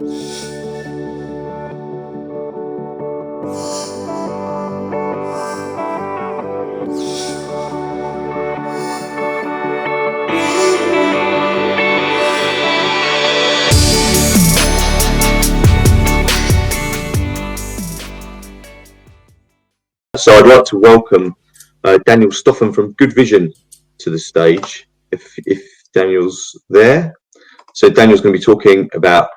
So I'd like to welcome Daniel Stofan from GoodVision to the stage, if Daniel's there. So Daniel's going to be talking about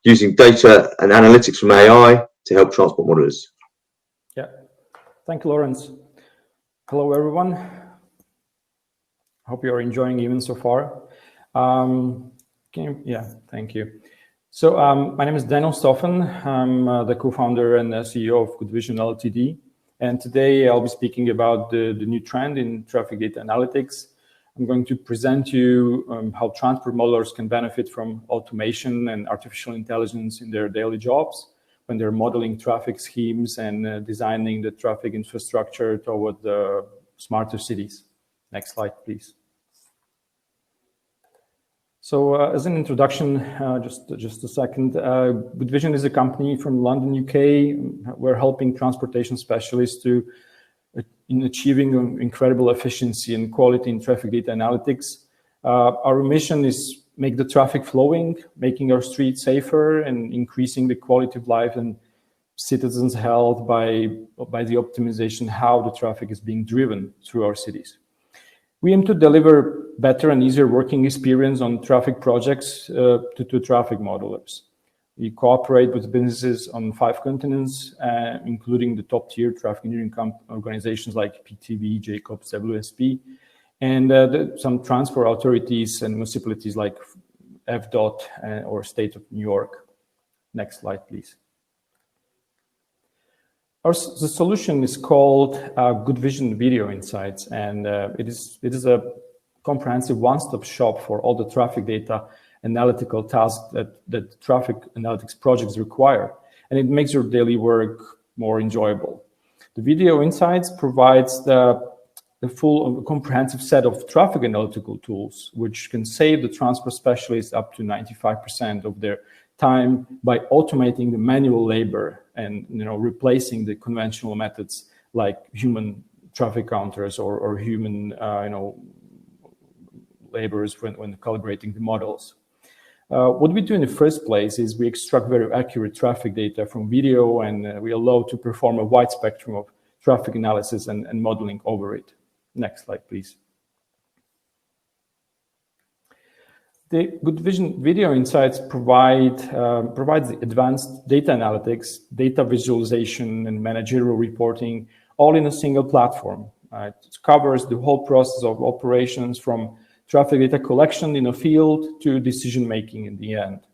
using data and analytics from AI to help transport modelers. Yeah, thank you, Lawrence. Hello, everyone. Hope you are enjoying even so far. Yeah, thank you. So my name is Daniel Stofan. I'm the co-founder and CEO of GoodVision Ltd. And today I'll be speaking about the new trend in traffic data analytics. I'm going to present you how transport modelers can benefit from automation and artificial intelligence in their daily jobs when they're modeling traffic schemes and designing the traffic infrastructure toward the smarter cities. Next slide, please. So as an introduction, just a second, GoodVision is a company from London, UK. We're helping transportation specialists in achieving incredible efficiency and quality in traffic data analytics. Our mission is make the traffic flowing, making our streets safer and increasing the quality of life and citizens' health by the optimization how the traffic is being driven through our cities. We aim to deliver better and easier working experience on traffic projects to traffic modelers. We cooperate with businesses on 5 continents, including the top-tier traffic engineering organizations like PTV, Jacobs, WSP, and some transport authorities and municipalities like FDOT or State of New York. Next slide, please. The solution is called GoodVision Video Insights, and it is a comprehensive one-stop shop for all the traffic data analytical tasks that traffic analytics projects require, and it makes your daily work more enjoyable. The Video Insights provides the full comprehensive set of traffic analytical tools, which can save the transport specialists up to 95% of their time by automating the manual labor and replacing the conventional methods like human traffic counters or human laborers when calibrating the models. What we do in the first place is we extract very accurate traffic data from video, and we allow to perform a wide spectrum of traffic analysis and modeling over it. Next slide, please. The GoodVision Video Insights provides the advanced data analytics, data visualization, and managerial reporting all in a single platform. It covers the whole process of operations from traffic data collection in a field to decision-making in the end.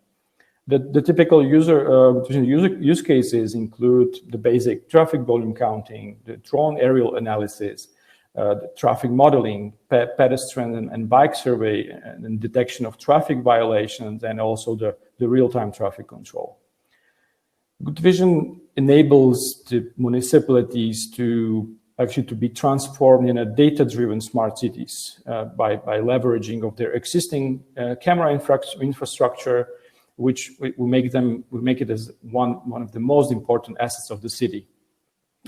The typical use cases include the basic traffic volume counting, the drone aerial analysis, the traffic modeling, pedestrian and bike survey, and detection of traffic violations, and also the real-time traffic control. GoodVision enables the municipalities to be transformed in a data-driven smart cities by leveraging of their existing camera infrastructure, which will make it as one of the most important assets of the city.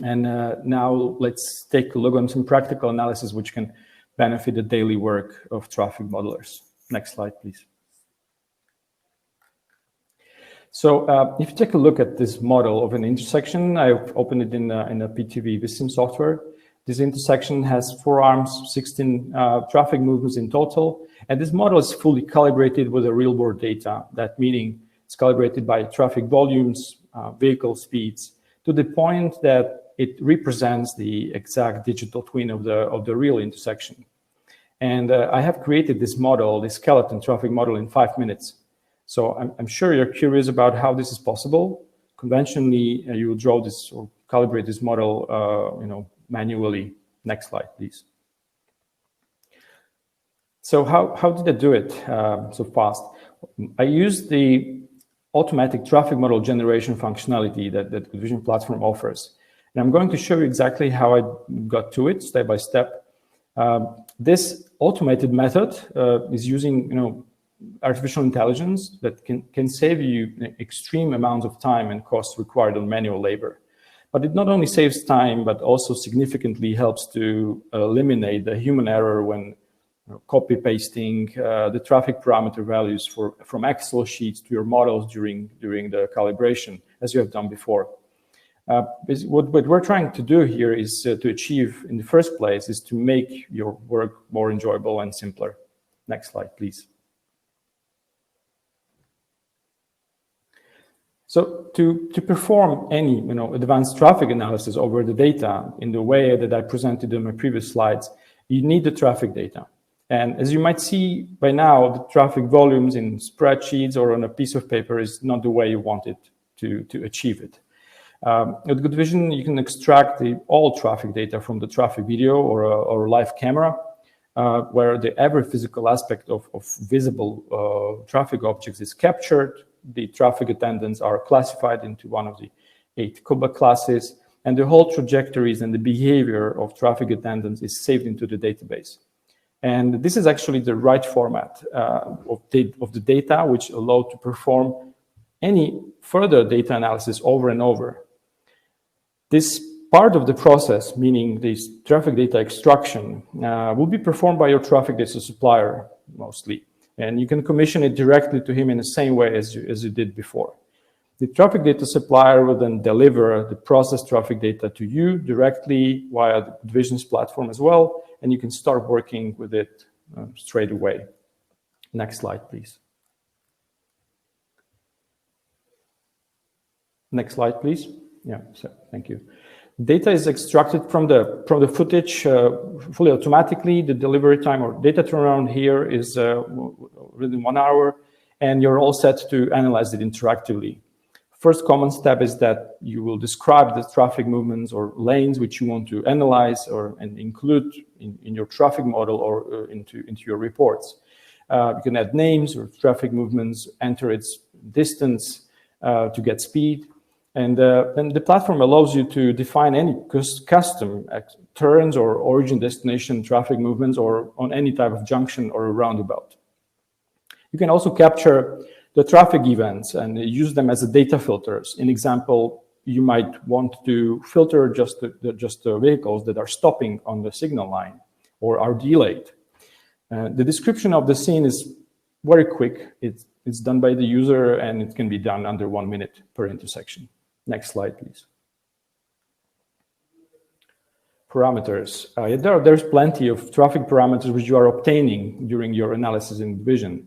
And now let's take a look on some practical analysis which can benefit the daily work of traffic modelers. Next slide, please. So if you take a look at this model of an intersection, I've opened it in a PTV Visim software. This intersection has 4 arms, 16 traffic movements in total. And this model is fully calibrated with the real-world data. That meaning it's calibrated by traffic volumes, vehicle speeds, to the point that it represents the exact digital twin of the real intersection. And I have created this model, this skeleton traffic model, in 5 minutes. So I'm sure you're curious about how this is possible. Conventionally, you will draw this or calibrate this model, manually. Next slide, please. So how did I do it so fast? I used the automatic traffic model generation functionality that GoodVision platform offers. And I'm going to show you exactly how I got to it step by step. This automated method is using artificial intelligence that can save you extreme amounts of time and costs required on manual labor. But it not only saves time, but also significantly helps to eliminate the human error when copy pasting the traffic parameter values from Excel sheets to your models during the calibration, as you have done before. What we're trying to do here is to achieve, in the first place, is to make your work more enjoyable and simpler. Next slide, please. So to perform any advanced traffic analysis over the data in the way that I presented in my previous slides, you need the traffic data. And as you might see by now, the traffic volumes in spreadsheets or on a piece of paper is not the way you want it to achieve it. With GoodVision, you can extract all traffic data from the traffic video or live camera, where every physical aspect of visible traffic objects is captured. The traffic attendants are classified into one of the 8 COBA classes, and the whole trajectories and the behavior of traffic attendants is saved into the database. And this is actually the right format of the data, which allow to perform any further data analysis over and over. This part of the process, meaning this traffic data extraction, will be performed by your traffic data supplier mostly. And you can commission it directly to him in the same way as you did before. The traffic data supplier will then deliver the processed traffic data to you directly via the GoodVision's platform as well, and you can start working with it straight away. Next slide, please. Next slide, please. Yeah, so thank you. Data is extracted from the footage fully automatically. The delivery time or data turnaround here is within 1 hour, and you're all set to analyze it interactively. First common step is that you will describe the traffic movements or lanes which you want to analyze and include in your traffic model or into your reports. You can add names or traffic movements, enter its distance to get speed. And then the platform allows you to define any custom turns or origin destination traffic movements or on any type of junction or roundabout. You can also capture the traffic events and use them as a data filters. In example, you might want to filter just the vehicles that are stopping on the signal line or are delayed. The description of the scene is very quick. It's done by the user, and it can be done under 1 minute per intersection. Next slide, please. Parameters. There's plenty of traffic parameters which you are obtaining during your analysis in GoodVision.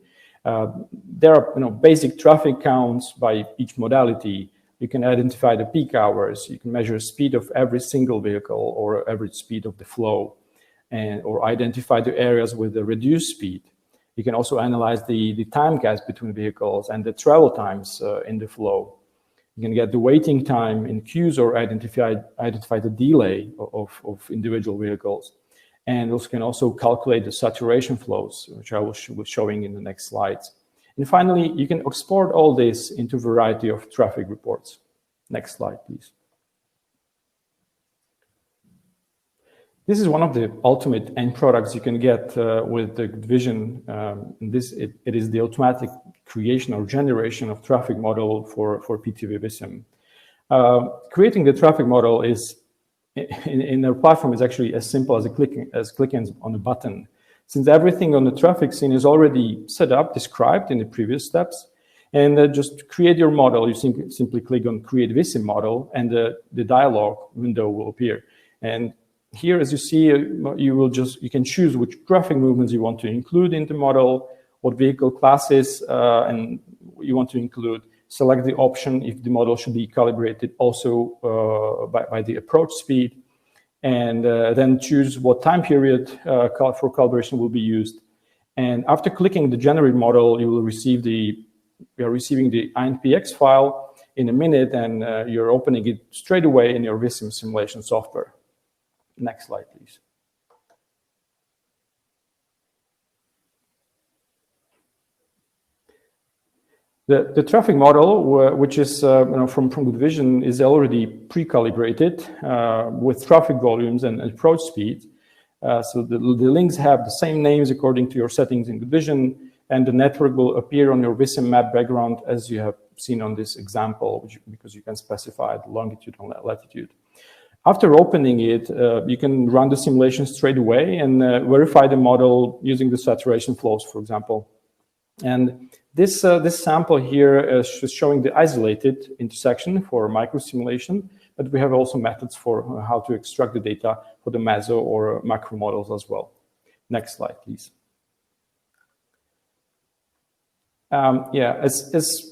There are basic traffic counts by each modality. You can identify the peak hours. You can measure speed of every single vehicle or average speed of the flow, or identify the areas with the reduced speed. You can also analyze the time gaps between vehicles and the travel times in the flow. You can get the waiting time in queues or identify the delay of individual vehicles. And also can also calculate the saturation flows, which I will be showing in the next slides. And finally, you can export all this into a variety of traffic reports. Next slide, please. This is one of the ultimate end products you can get with the GoodVision. It is the automatic creation or generation of traffic model for PTV VISIM. Creating the traffic model is in our platform is actually as simple as clicking on a button. Since everything on the traffic scene is already set up, described in the previous steps, and just create your model, you simply click on Create VISIM Model, and the dialog window will appear. And here, as you see, you can choose which traffic movements you want to include in the model, what vehicle classes and you want to include. Select the option if the model should be calibrated also by the approach speed, and then choose what time period for calibration will be used. And after clicking the Generate Model, you are receiving the INPX file in a minute, and you're opening it straight away in your VISIM simulation software. Next slide, please. The traffic model, which is from GoodVision, is already pre-calibrated with traffic volumes and approach speed. So the links have the same names according to your settings in GoodVision, and the network will appear on your VisSim map background as you have seen on this example, because you can specify the longitude and latitude. After opening it, you can run the simulation straight away and verify the model using the saturation flows, for example. And this sample here is showing the isolated intersection for micro simulation, but we have also methods for how to extract the data for the meso or macro models as well. Next slide, please. It's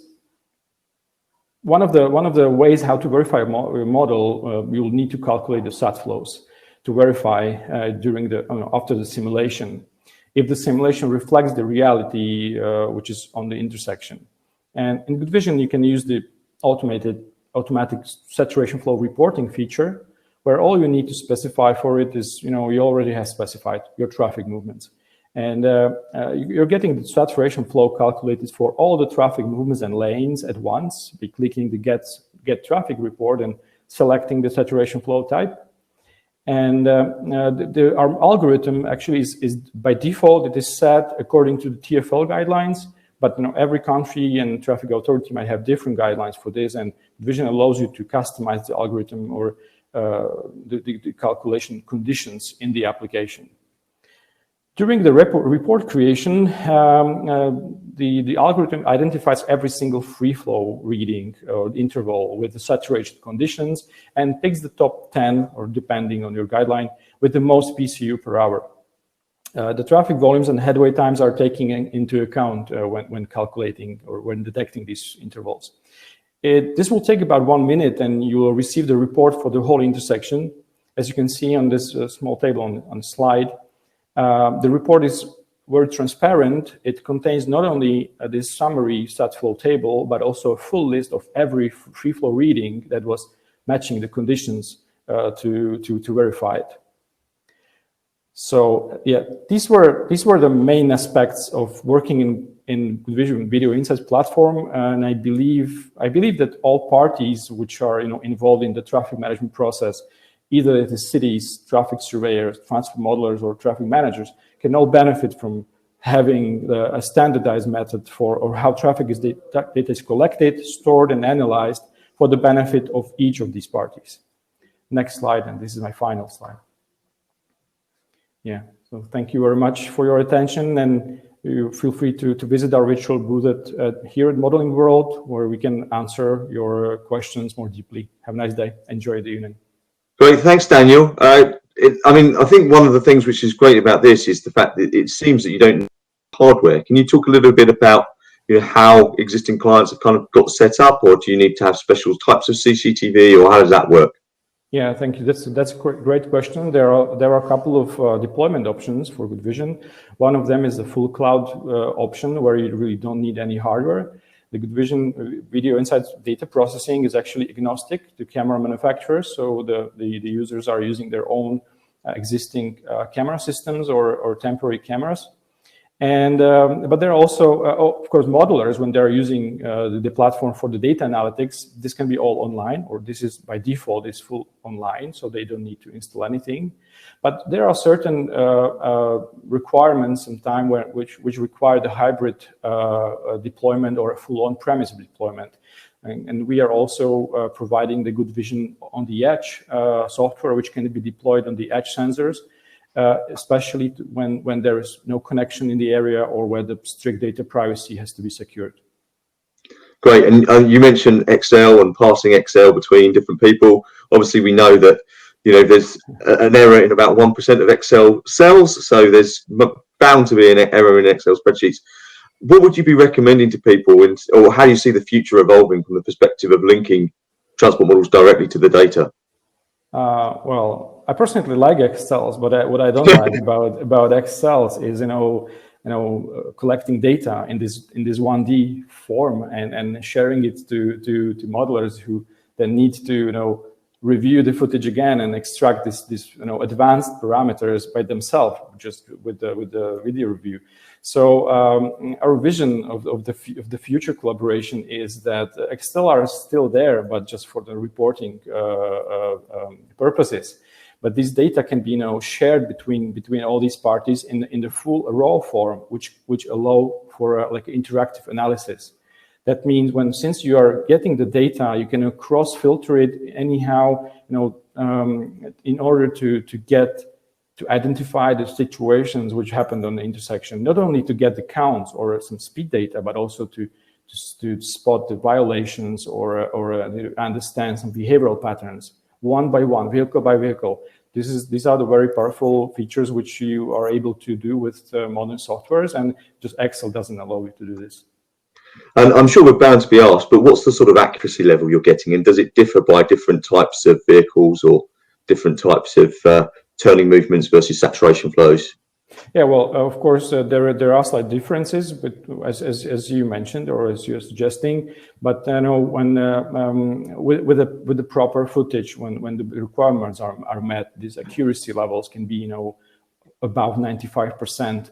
one of the ways how to verify a model. You'll need to calculate the sat flows to verify during the after the simulation, if the simulation reflects the reality which is on the intersection. And in GoodVision, you can use the automatic saturation flow reporting feature, where all you need to specify for it is, you already have specified your traffic movements. And you're getting the saturation flow calculated for all the traffic movements and lanes at once by clicking the get traffic report and selecting the saturation flow type. And our algorithm actually is by default, it is set according to the TfL guidelines, but every country and traffic authority might have different guidelines for this, and GoodVision allows you to customize the algorithm or the calculation conditions in the application. During the report creation, the algorithm identifies every single free flow reading or interval with the saturation conditions and picks the top 10, or depending on your guideline, with the most PCU per hour. The traffic volumes and headway times are taken into account when calculating or when detecting these intervals. This will take about 1 minute, and you will receive the report for the whole intersection. As you can see on this small table on the slide, the report is very transparent. It contains not only this summary sat flow table, but also a full list of every free flow reading that was matching the conditions to verify it. So yeah, these were the main aspects of working in GoodVision Video Insights platform, and I believe that all parties which are involved in the traffic management process, either the cities, traffic surveyors, transport modelers, or traffic managers, can all benefit from having a standardized method or how traffic data is collected, stored, and analyzed for the benefit of each of these parties. Next slide, and this is my final slide. Yeah, so thank you very much for your attention, and you feel free to visit our virtual booth here at Modelling World, where we can answer your questions more deeply. Have a nice day. Enjoy the evening. Great, thanks, Daniel. I think one of the things which is great about this is the fact that it seems that you don't need hardware. Can you talk a little bit about how existing clients have kind of got set up, or do you need to have special types of CCTV, or how does that work? Yeah, thank you. That's a great question. There are a couple of deployment options for GoodVision. One of them is the full cloud option, where you really don't need any hardware. The GoodVision Video Insights data processing is actually agnostic to camera manufacturers, so the users are using their own existing camera systems or temporary cameras. And but there are also, of course, modelers when they're using the platform for the data analytics. This can be all online, or this is by default is full online, so they don't need to install anything. But there are certain requirements in time which require the hybrid deployment or a full on-premise deployment. And we are also providing the GoodVision on the edge software, which can be deployed on the edge sensors, especially when there is no connection in the area or where the strict data privacy has to be secured. Great, and you mentioned Excel and passing Excel between different people. Obviously, we know that there's an error in about 1% of Excel cells, so there's bound to be an error in Excel spreadsheets. What would you be recommending to people, or how do you see the future evolving from the perspective of linking transport models directly to the data? Well, I personally like Excels, but what I don't like about Excels is collecting data in this 1D form and sharing it to modelers who then need to review the footage again and extract this advanced parameters by themselves, just with the video review. So our vision of the future collaboration is that Excel are still there, but just for the reporting purposes. But this data can be shared between all these parties in the full raw form, which allow for like interactive analysis. That means since you are getting the data, you can cross filter it anyhow, in order to identify the situations which happened on the intersection, not only to get the counts or some speed data, but also to spot the violations or understand some behavioral patterns one by one, vehicle by vehicle. These are the very powerful features which you are able to do with modern softwares, and just Excel doesn't allow you to do this. And I'm sure we're bound to be asked, but what's the sort of accuracy level you're getting, and does it differ by different types of vehicles or different types of turning movements versus saturation flows? Yeah, well, of course, there are slight differences, but as you mentioned, or as you're suggesting, but when with the proper footage, when the requirements are met, these accuracy levels can be above 95%,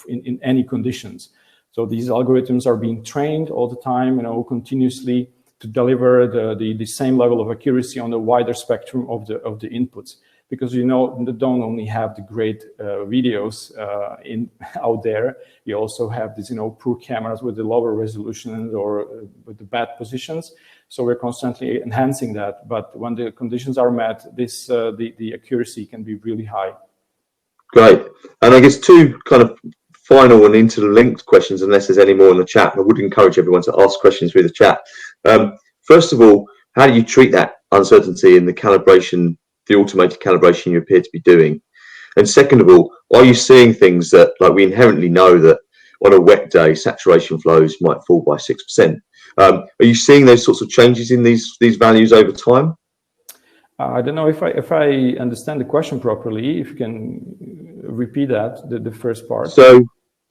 in any conditions. So these algorithms are being trained all the time, continuously to deliver the same level of accuracy on the wider spectrum of the inputs. Because they don't only have the great videos out there, you also have these poor cameras with the lower resolutions or with the bad positions. So we're constantly enhancing that. But when the conditions are met, the accuracy can be really high. Great. And I guess two kind of final and interlinked questions, unless there's any more in the chat. I would encourage everyone to ask questions through the chat. First of all, how do you treat that uncertainty in the calibration, the automated calibration you appear to be doing? And second of all, are you seeing things that, like, we inherently know that on a wet day saturation flows might fall by 6%? Are you seeing those sorts of changes in these values over time? I don't know if I understand the question properly. If you can repeat that, the first part.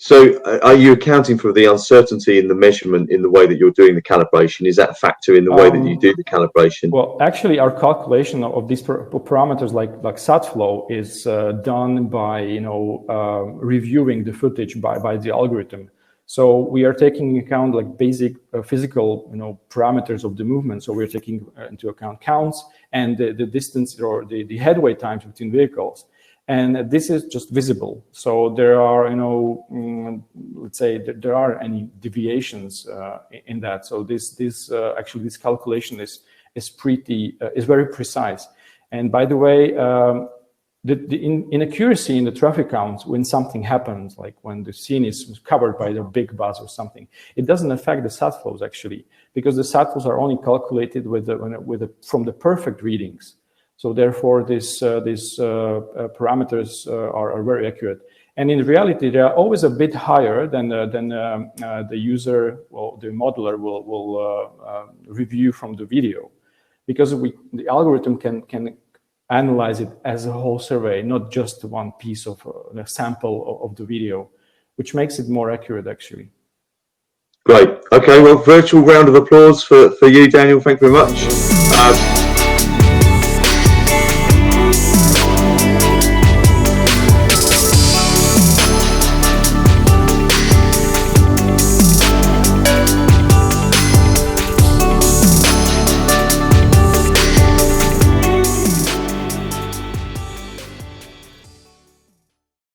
So are you accounting for the uncertainty in the measurement in the way that you're doing the calibration? Is that a factor in the way that you do the calibration? Well, actually, our calculation of these parameters like sat flow is done by reviewing the footage by the algorithm. So we are taking into account like basic physical parameters of the movement. So we're taking into account counts and the distance or the headway times between vehicles. And this is just visible. So there are, let's say that there are any deviations in that. So this calculation is very precise. And by the way, the inaccuracy in the traffic counts when something happens, like when the scene is covered by the big bus or something, it doesn't affect the sat flows actually, because the sat flows are only calculated from the perfect readings. So therefore, these parameters are very accurate. And in reality, they are always a bit higher than the user, well, the modeler will review from the video, because the algorithm can analyze it as a whole survey, not just one piece of a sample of the video, which makes it more accurate, actually. Great. Okay, well, virtual round of applause for you, Daniel. Thank you very much.